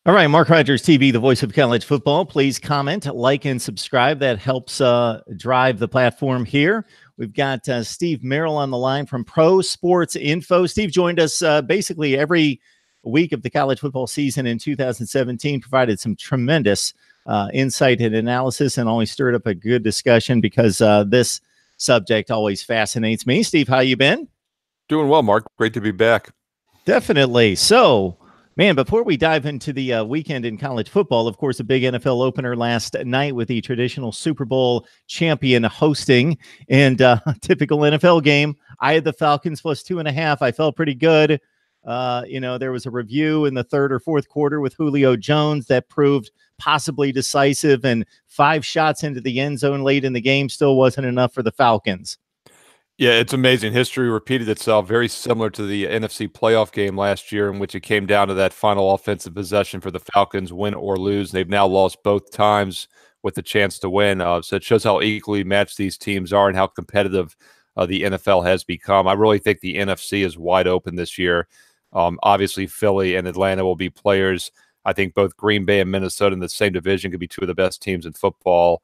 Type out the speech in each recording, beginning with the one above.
All right, Mark Rogers TV, the voice of college football. Please comment, like, and subscribe. That helps drive the platform here. We've got Steve Merrill on the line from Pro Sports Info. Steve joined us basically every week of the college football season in 2017, provided some tremendous insight and analysis, and always stirred up a good discussion because this subject always fascinates me. Steve, how you been? Doing well, Mark. Great to be back. Definitely. So, man, before we dive into the weekend in college football, of course, a big NFL opener last night with the traditional Super Bowl champion hosting, and typical NFL game. I had the Falcons plus 2.5. I felt pretty good. There was a review in the third or fourth quarter with Julio Jones that proved possibly decisive, and 5 shots into the end zone late in the game still wasn't enough for the Falcons. Yeah, it's amazing. History repeated itself, very similar to the NFC playoff game last year, in which it came down to that final offensive possession for the Falcons, win or lose. They've now lost both times with a chance to win. So it shows how equally matched these teams are and how competitive the NFL has become. I really think the NFC is wide open this year. Obviously, Philly and Atlanta will be players. I think both Green Bay and Minnesota in the same division could be 2 of the best teams in football.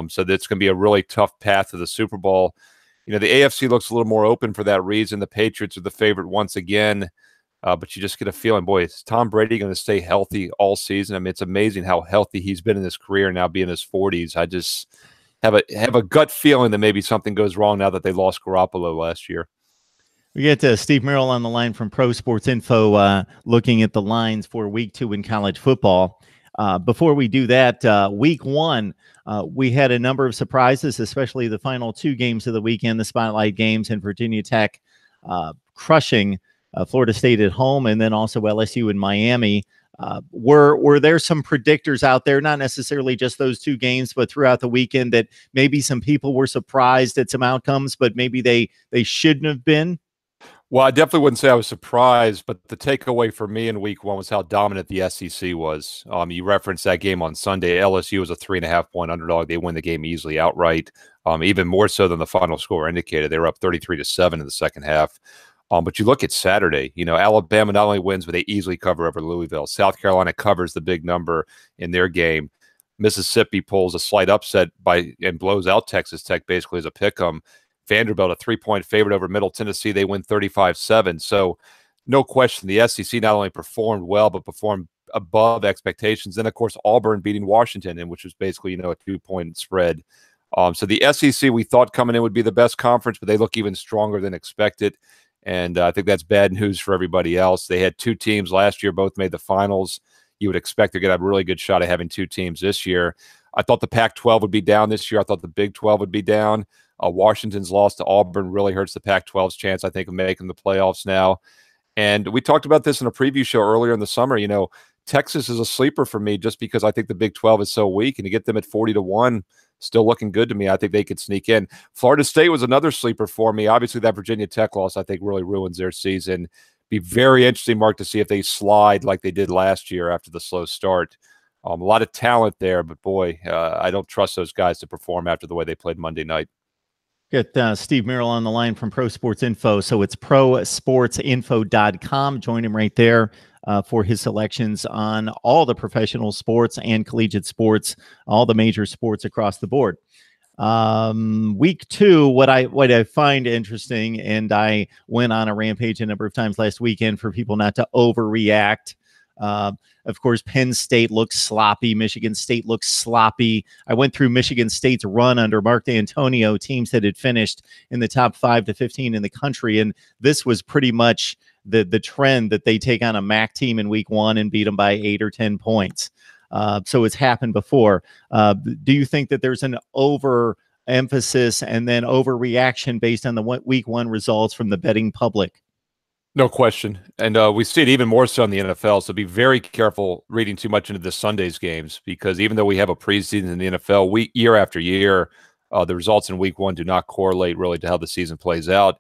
So that's going to be a really tough path to the Super Bowl. You know, the AFC looks a little more open for that reason. The Patriots are the favorite once again, but you just get a feeling, boy, is Tom Brady going to stay healthy all season? I mean, it's amazing how healthy he's been in his career, now being in his 40s. I just have a gut feeling that maybe something goes wrong now that they lost Garoppolo last year. We get Steve Merrill on the line from Pro Sports Info, looking at the lines for Week 2 in college football. Before we do that, Week 1, we had a number of surprises, especially the final 2 games of the weekend, the spotlight games, and Virginia Tech crushing Florida State at home, and then also LSU and Miami. Were there some predictors out there, not necessarily just those 2 games, but throughout the weekend, that maybe some people were surprised at some outcomes, but maybe they shouldn't have been? Well, I definitely wouldn't say I was surprised, but the takeaway for me in Week 1 was how dominant the SEC was. You referenced that game on Sunday. LSU was a 3.5-point underdog. They win the game easily outright, even more so than the final score indicated. They were up 33-7 in the second half. But you look at Saturday, Alabama not only wins, but they easily cover over Louisville. South Carolina covers the big number in their game. Mississippi pulls a slight upset and blows out Texas Tech basically as a pick-em. Vanderbilt, a 3-point favorite over Middle Tennessee. They win 35-7. So no question, the SEC not only performed well, but performed above expectations. Then, of course, Auburn beating Washington, which was basically, a 2-point spread. So the SEC, we thought coming in would be the best conference, but they look even stronger than expected. And I think that's bad news for everybody else. They had 2 teams last year, both made the finals. You would expect they're going to have a really good shot at having 2 teams this year. I thought the Pac-12 would be down this year. I thought the Big 12 would be down. Washington's loss to Auburn really hurts the Pac-12's chance, I think, of making the playoffs now. And we talked about this in a preview show earlier in the summer. Texas is a sleeper for me just because I think the Big 12 is so weak, and to get them at 40-1, still looking good to me. I think they could sneak in. Florida State was another sleeper for me. Obviously, that Virginia Tech loss, I think, really ruins their season. Be very interesting, Mark, to see if they slide like they did last year after the slow start. A lot of talent there, but boy, I don't trust those guys to perform after the way they played Monday night. Get Steve Merrill on the line from Pro Sports Info. So it's prosportsinfo.com. Join him right there for his selections on all the professional sports and collegiate sports, all the major sports across the board. Week 2, what I find interesting, and I went on a rampage a number of times last weekend for people not to overreact. Of course, Penn State looks sloppy. Michigan State looks sloppy. I went through Michigan State's run under Mark D'Antonio, teams that had finished in the top 5 to 15 in the country. And this was pretty much the trend, that they take on a MAC team in Week 1 and beat them by 8 or 10 points. So it's happened before. Do you think that there's an overemphasis and then overreaction based on the Week 1 results from the betting public? No question. And we see it even more so in the NFL. So be very careful reading too much into this Sunday's games, because even though we have a preseason in the NFL, year after year, the results in Week 1 do not correlate really to how the season plays out.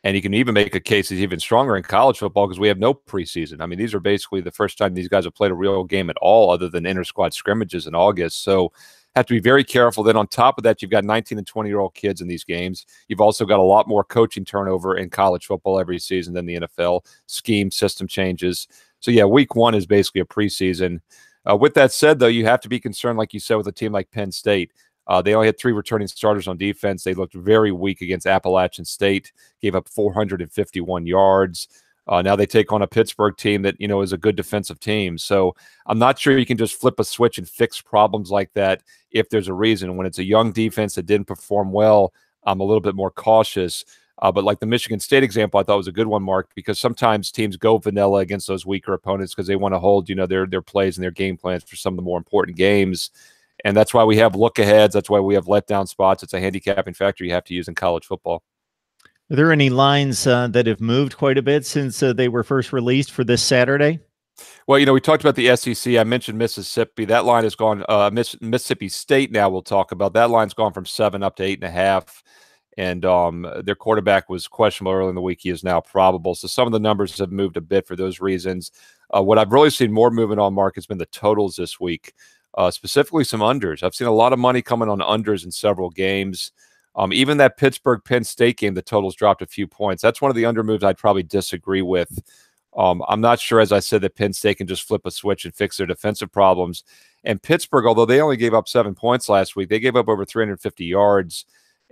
And you can even make a case that's even stronger in college football because we have no preseason. I mean, these are basically the first time these guys have played a real game at all other than inter-squad scrimmages in August. So have to be very careful. Then on top of that, you've got 19 and 20-year-old kids in these games. You've also got a lot more coaching turnover in college football every season than the NFL. Scheme, system changes. So yeah, week one is basically a preseason. With that said, though, you have to be concerned, like you said, with a team like Penn State. They only had 3 returning starters on defense. They looked very weak against Appalachian State, gave up 451 yards. Now they take on a Pittsburgh team that, is a good defensive team. So I'm not sure you can just flip a switch and fix problems like that if there's a reason. When it's a young defense that didn't perform well, I'm a little bit more cautious. But like the Michigan State example, I thought was a good one, Mark, because sometimes teams go vanilla against those weaker opponents because they want to hold, their plays and their game plans for some of the more important games. And that's why we have look-aheads. That's why we have letdown spots. It's a handicapping factor you have to use in college football. Are there any lines that have moved quite a bit since they were first released for this Saturday? Well, we talked about the SEC. I mentioned Mississippi. That line has gone. Mississippi State now we'll talk about. That line's gone from 7 up to 8.5. And their quarterback was questionable early in the week. He is now probable. So some of the numbers have moved a bit for those reasons. What I've really seen more movement on, Mark, has been the totals this week, specifically some unders. I've seen a lot of money coming on unders in several games. Even that Pittsburgh-Penn State game, the totals dropped a few points. That's one of the under moves I'd probably disagree with. I'm not sure, as I said, that Penn State can just flip a switch and fix their defensive problems. And Pittsburgh, although they only gave up 7 points last week, they gave up over 350 yards.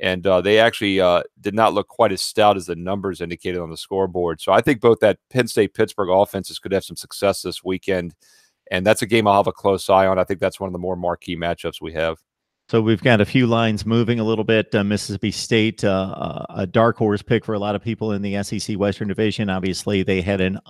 And they actually did not look quite as stout as the numbers indicated on the scoreboard. So I think both that Penn State-Pittsburgh offenses could have some success this weekend. And that's a game I'll have a close eye on. I think that's one of the more marquee matchups we have. So we've got a few lines moving a little bit. Mississippi State, a dark horse pick for a lot of people in the SEC Western Division. Obviously, they had an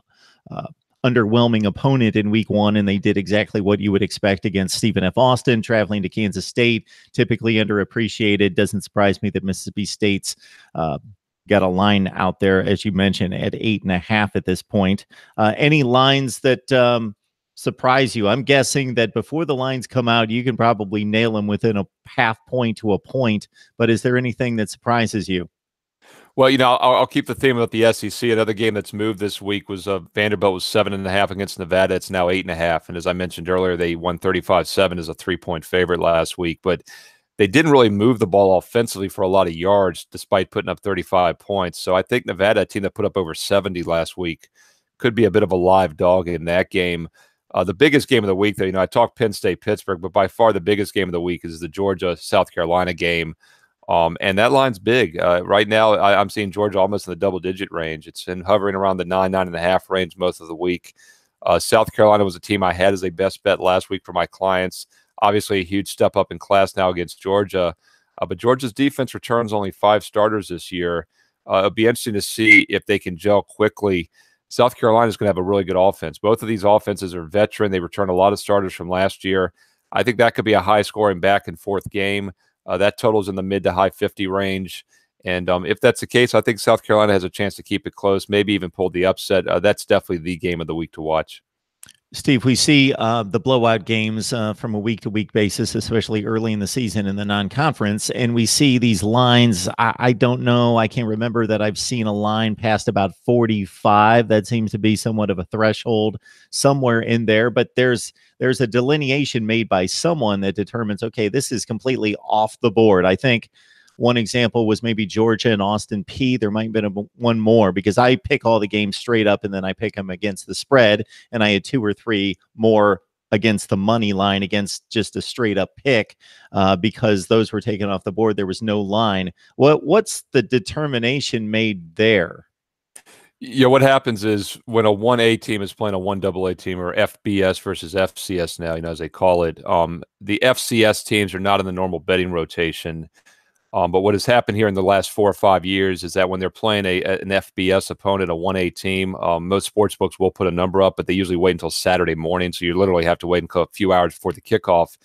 underwhelming opponent in week one, and they did exactly what you would expect against Stephen F. Austin, traveling to Kansas State, typically underappreciated. Doesn't surprise me that Mississippi State's got a line out there, as you mentioned, at 8.5 at this point. Any lines that surprise you? I'm guessing that before the lines come out, you can probably nail them within a half point to a point, but is there anything that surprises you? Well, I'll keep the theme about the SEC. Another game that's moved this week was Vanderbilt was 7.5 against Nevada. It's now 8.5. And as I mentioned earlier, they won 35-7 as a 3-point favorite last week. But they didn't really move the ball offensively for a lot of yards, despite putting up 35 points. So I think Nevada, a team that put up over 70 last week, could be a bit of a live dog in that game. The biggest game of the week, though, I talked Penn State, Pittsburgh, but by far the biggest game of the week is the Georgia-South Carolina game. And that line's big. Right now, I'm seeing Georgia almost in the double-digit range. It's been hovering around the 9.5 range most of the week. South Carolina was a team I had as a best bet last week for my clients. Obviously, a huge step up in class now against Georgia. But Georgia's defense returns only 5 starters this year. It'll be interesting to see if they can gel quickly. South Carolina is going to have a really good offense. Both of these offenses are veteran. They return a lot of starters from last year. I think that could be a high-scoring back-and-forth game. That total's in the mid to high 50 range. And if that's the case, I think South Carolina has a chance to keep it close, maybe even pull the upset. That's definitely the game of the week to watch. Steve, we see the blowout games from a week-to-week basis, especially early in the season in the non-conference, and we see these lines. I don't know. I can't remember that I've seen a line past about 45. That seems to be somewhat of a threshold somewhere in there, but there's a delineation made by someone that determines, okay, this is completely off the board. I think one example was maybe Georgia and Austin P. There might have been one more because I pick all the games straight up and then I pick them against the spread. And I had 2 or 3 more against the money line against just a straight up pick because those were taken off the board. There was no line. What's the determination made there? Yeah, what happens is when a 1A team is playing a 1AA team, or FBS versus FCS now, as they call it, the FCS teams are not in the normal betting rotation. But what has happened here in the last 4 or 5 years is that when they're playing an FBS opponent, a 1A team, most sportsbooks will put a number up, but they usually wait until Saturday morning. So you literally have to wait until a few hours before the kickoff.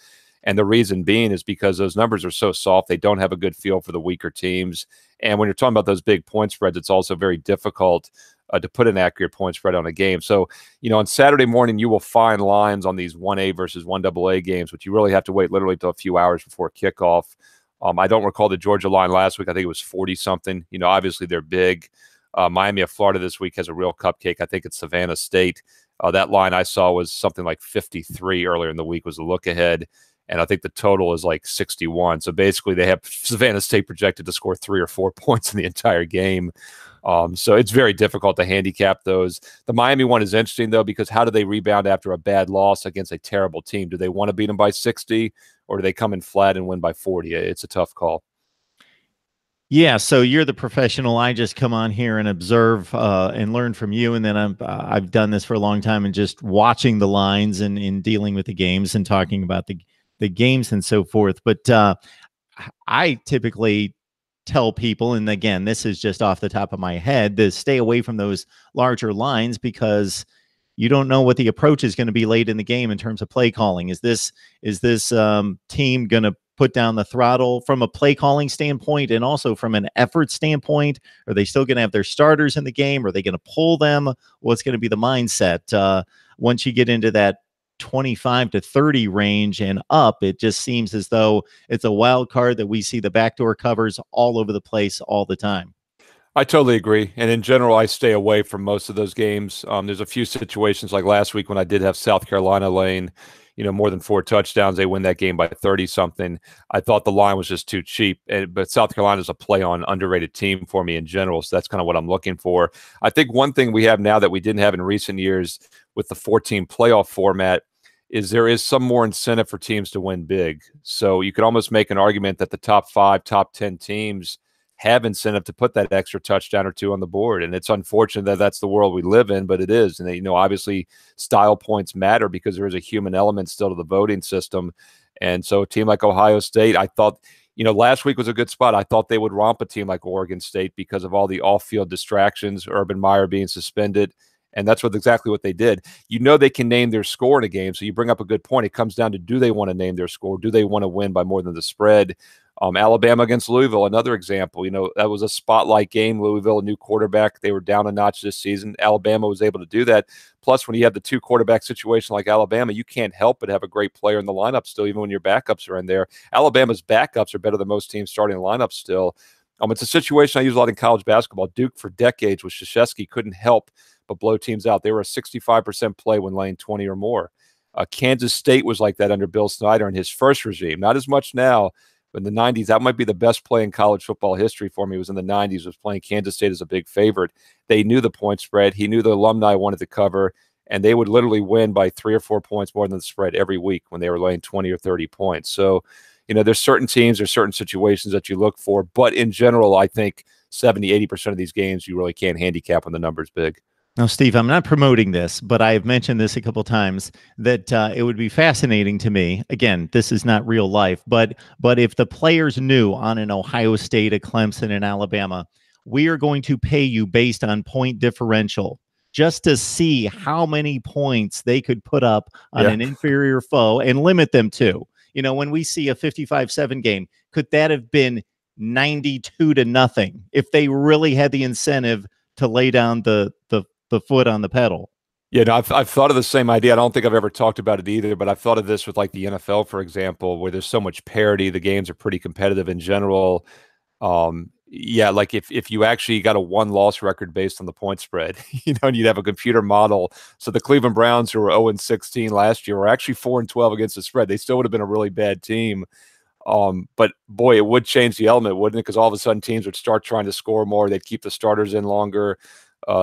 And the reason being is because those numbers are so soft, they don't have a good feel for the weaker teams. And when you're talking about those big point spreads, it's also very difficult to put an accurate point spread on a game. So, on Saturday morning, you will find lines on these 1A versus 1AA games, but you really have to wait literally until a few hours before kickoff. I don't recall the Georgia line last week. I think it was 40-something. Obviously they're big. Miami of Florida this week has a real cupcake. I think it's Savannah State. That line I saw was something like 53 earlier in the week was the look ahead. And I think the total is like 61. So basically they have Savannah State projected to score 3 or 4 points in the entire game. So it's very difficult to handicap those. The Miami one is interesting, though, because how do they rebound after a bad loss against a terrible team? Do they want to beat them by 60, or do they come in flat and win by 40? It's a tough call. Yeah, so you're the professional. I just come on here and observe and learn from you, and then I've done this for a long time and just watching the lines and in dealing with the games and talking about the games and so forth. But I typically tell people, and again, this is just off the top of my head, to stay away from those larger lines because you don't know what the approach is going to be late in the game in terms of play calling. Is this team going to put down the throttle from a play calling standpoint and also from an effort standpoint? Are they still going to have their starters in the game? Are they going to pull them? What's going to be the mindset? Once you get into that 25 to 30 range and up, it just seems as though it's a wild card that we see the backdoor covers all over the place all the time. I totally agree. And in general, I stay away from most of those games. There's a few situations like last week when I did have South Carolina laying, more than 4 touchdowns. They win that game by 30-something. I thought the line was just too cheap. But South Carolina is a play-on underrated team for me in general, so that's kind of what I'm looking for. I think one thing we have now that we didn't have in recent years with the 14 playoff format is there is some more incentive for teams to win big. So you could almost make an argument that the top 5, top 10 teams have incentive to put that extra touchdown or 2 on the board. And it's unfortunate that that's the world we live in, but it is. And, obviously style points matter because there is a human element still to the voting system. And so a team like Ohio State, I thought, last week was a good spot. I thought they would romp a team like Oregon State because of all the off-field distractions, Urban Meyer being suspended. And that's exactly what they did. They can name their score in a game. So you bring up a good point. It comes down to, do they want to name their score? Do they want to win by more than the spread? Alabama against Louisville, another example. That was a spotlight game. Louisville, a new quarterback. They were down a notch this season. Alabama was able to do that. Plus, when you have the 2 quarterback situation like Alabama, you can't help but have a great player in the lineup still, even when your backups are in there. Alabama's backups are better than most teams starting lineups still. It's a situation I use a lot in college basketball. Duke, for decades, with Krzyzewski, couldn't help but blow teams out. They were a 65% play when laying 20 or more. Kansas State was like that under Bill Snyder in his first regime. Not as much now. In the 90s, that might be the best play in college football history for me. It was in the 90s, was playing Kansas State as a big favorite. They knew the point spread. He knew the alumni wanted to cover, and they would literally win by 3 or 4 points more than the spread every week when they were laying 20 or 30 points. So, there's certain teams, there's certain situations that you look for. But in general, I think 70, 80% of these games, you really can't handicap when the number's big. Now, Steve, I'm not promoting this, but I have mentioned this a couple of times that it would be fascinating to me. Again, this is not real life, but if the players knew on an Ohio State, a Clemson, and Alabama, we are going to pay you based on point differential just to see how many points they could put up on an inferior foe and limit them to. When we see a 55-7 game, could that have been 92-0 if they really had the incentive to lay down the foot on the pedal? Yeah, no, I've thought of the same idea. I don't think I've ever talked about it either, but I've thought of this with like the NFL, for example, where there's so much parity. The games are pretty competitive in general. Like if you actually got a 1-loss record based on the point spread, and you'd have a computer model. So the Cleveland Browns, who were 0-16 last year, were actually 4-12 against the spread. They still would have been a really bad team. But boy, it would change the element, wouldn't it? Because all of a sudden teams would start trying to score more. They'd keep the starters in longer.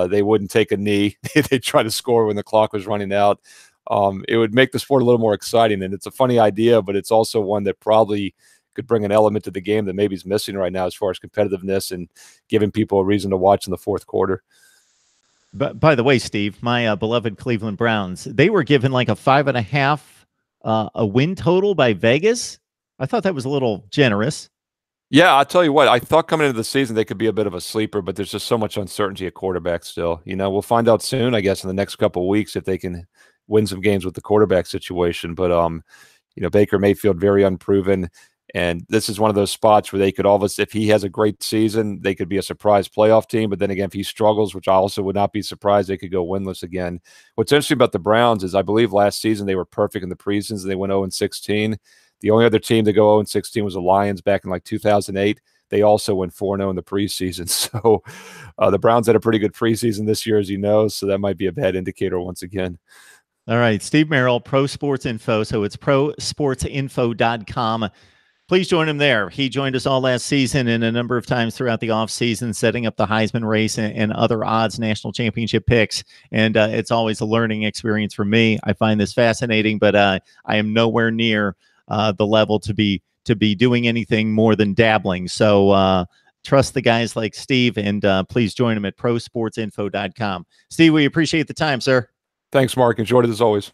They wouldn't take a knee. They'd try to score when the clock was running out. It would make the sport a little more exciting. And it's a funny idea, but it's also one that probably could bring an element to the game that maybe is missing right now as far as competitiveness and giving people a reason to watch in the fourth quarter. But by the way, Steve, my beloved Cleveland Browns, they were given like a 5.5 a win total by Vegas. I thought that was a little generous. Yeah, I'll tell you what, I thought coming into the season they could be a bit of a sleeper, but there's just so much uncertainty at quarterback still. We'll find out soon, I guess, in the next couple of weeks if they can win some games with the quarterback situation. But, Baker Mayfield, very unproven. And this is one of those spots where they could always, if he has a great season, they could be a surprise playoff team. But then again, if he struggles, which I also would not be surprised, they could go winless again. What's interesting about the Browns is I believe last season they were perfect in the preseasons and they went 0-16. The only other team to go 0-16 was the Lions back in like 2008. They also went 4-0 in the preseason. So the Browns had a pretty good preseason this year, as you know, so that might be a bad indicator once again. All right, Steve Merrill, Pro Sports Info. So it's prosportsinfo.com. Please join him there. He joined us all last season and a number of times throughout the offseason, setting up the Heisman race and other odds national championship picks. And it's always a learning experience for me. I find this fascinating, but I am nowhere near the level to be doing anything more than dabbling. So trust the guys like Steve, and please join him at prosportsinfo.com. Steve, we appreciate the time, sir. Thanks, Mark. Enjoyed it as always.